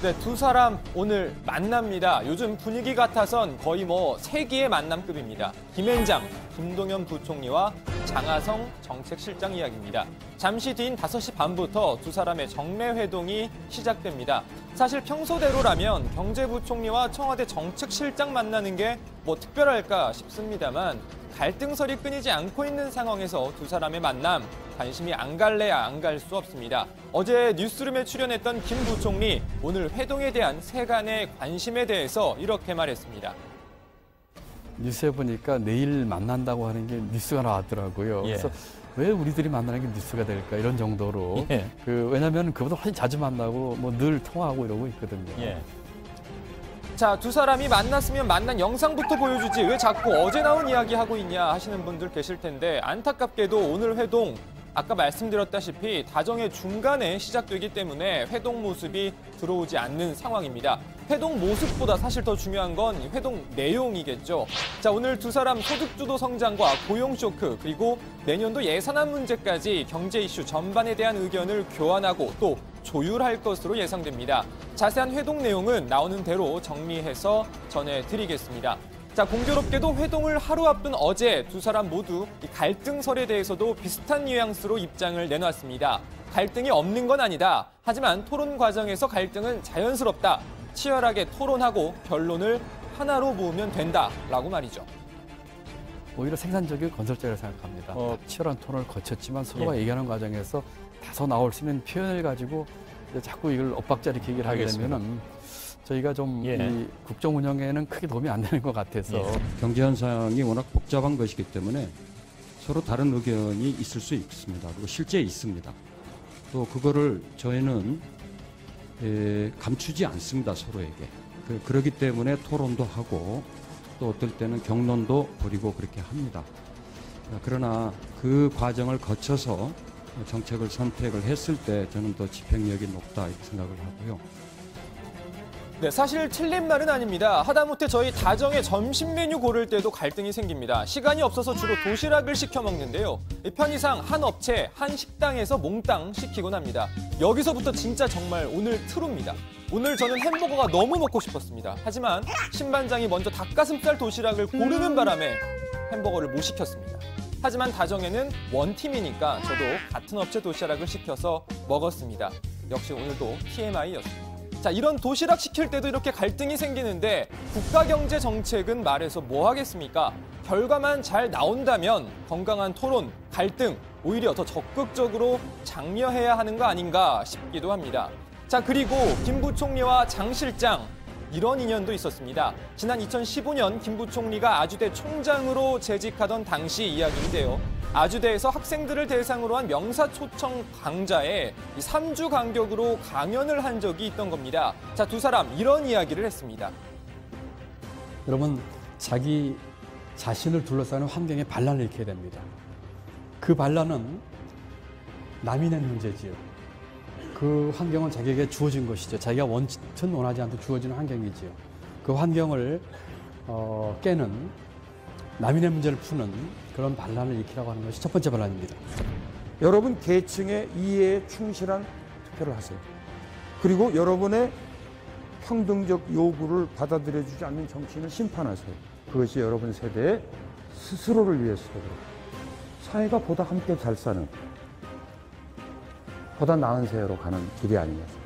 네, 두 사람 오늘 만납니다. 요즘 분위기 같아선 거의 세기의 만남급입니다. 김앤장, 김동연 부총리와 장하성 정책실장 이야기입니다. 잠시 뒤인 5시 반부터 두 사람의 정례 회동이 시작됩니다. 사실 평소대로라면 경제부총리와 청와대 정책실장 만나는 게 특별할까 싶습니다만 갈등설이 끊이지 않고 있는 상황에서 두 사람의 만남, 관심이 안 갈래야 안 갈 수 없습니다. 어제 뉴스룸에 출연했던 김 부총리, 오늘 회동에 대한 세간의 관심에 대해서 이렇게 말했습니다. 뉴스에 보니까 내일 만난다고 하는 게 뉴스가 나왔더라고요. 예. 그래서 왜 우리들이 만나는 게 뉴스가 될까 이런 정도로. 예. 왜냐하면 그보다 훨씬 자주 만나고 늘 통화하고 이러고 있거든요. 예. 자, 두 사람이 만났으면 만난 영상부터 보여주지 왜 자꾸 어제 나온 이야기 하고 있냐 하시는 분들 계실 텐데 안타깝게도 오늘 회동 아까 말씀드렸다시피 다정의 중간에 시작되기 때문에 회동 모습이 들어오지 않는 상황입니다. 회동 모습보다 사실 더 중요한 건 회동 내용이겠죠. 자, 오늘 두 사람 소득주도 성장과 고용 쇼크 그리고 내년도 예산안 문제까지 경제 이슈 전반에 대한 의견을 교환하고 또 조율할 것으로 예상됩니다. 자세한 회동 내용은 나오는 대로 정리해서 전해드리겠습니다. 자, 공교롭게도 회동을 하루 앞둔 어제 두 사람 모두 이 갈등설에 대해서도 비슷한 뉘앙스로 입장을 내놨습니다. 갈등이 없는 건 아니다. 하지만 토론 과정에서 갈등은 자연스럽다. 치열하게 토론하고 결론을 하나로 모으면 된다라고 말이죠. 오히려 생산적이고 건설적이라고 생각합니다. 치열한 토론을 거쳤지만 서로가 얘기하는 과정에서 다소 나올 수 있는 표현을 가지고 자꾸 이걸 엇박자를 얘기를 하게 되면은 저희가 좀 이 국정 운영에는 크게 도움이 안 되는 것 같아서 경제 현상이 워낙 복잡한 것이기 때문에 서로 다른 의견이 있을 수 있습니다. 그리고 실제 있습니다. 또 그거를 저희는 감추지 않습니다. 서로에게. 그렇기 때문에 토론도 하고 또 어떨 때는 격론도 벌이고 그렇게 합니다. 그러나 그 과정을 거쳐서 정책을 선택을 했을 때 저는 더 집행력이 높다 이렇게 생각을 하고요. 네, 사실 틀린 말은 아닙니다. 하다못해 저희 다정의 점심 메뉴 고를 때도 갈등이 생깁니다. 시간이 없어서 주로 도시락을 시켜 먹는데요. 편의상 한 업체, 한 식당에서 몽땅 시키곤 합니다. 여기서부터 진짜 정말 오늘 트루입니다. 오늘 저는 햄버거가 너무 먹고 싶었습니다. 하지만 신반장이 먼저 닭가슴살 도시락을 고르는 바람에 햄버거를 못 시켰습니다. 하지만 다정에는 원팀이니까 저도 같은 업체 도시락을 시켜서 먹었습니다. 역시 오늘도 TMI였습니다. 자, 이런 도시락 시킬 때도 이렇게 갈등이 생기는데 국가경제 정책은 말해서 뭐 하겠습니까? 결과만 잘 나온다면 건강한 토론, 갈등 오히려 더 적극적으로 장려해야 하는 거 아닌가 싶기도 합니다. 자, 그리고 김 부총리와 장 실장 이런 인연도 있었습니다. 지난 2015년 김 부총리가 아주대 총장으로 재직하던 당시 이야기인데요. 아주대에서 학생들을 대상으로 한 명사초청 강좌에 3주 간격으로 강연을 한 적이 있던 겁니다. 자, 두 사람 이런 이야기를 했습니다. 여러분, 자기 자신을 둘러싸는 환경에 반란을 일으켜야 됩니다. 그 반란은 남이 낸 문제지요. 그 환경은 자기에게 주어진 것이죠. 자기가 원하지 않도 주어지는 환경이지요. 그 환경을 깨는 남이 낸 문제를 푸는 그런 반란을 일으키라고 하는 것이 첫 번째 반란입니다. 여러분 계층의 이해에 충실한 투표를 하세요. 그리고 여러분의 평등적 요구를 받아들여주지 않는 정치인을 심판하세요. 그것이 여러분 세대의 스스로를 위해서도 사회가 보다 함께 잘 사는 보다 나은 세대로 가는 길이 아니겠습니까?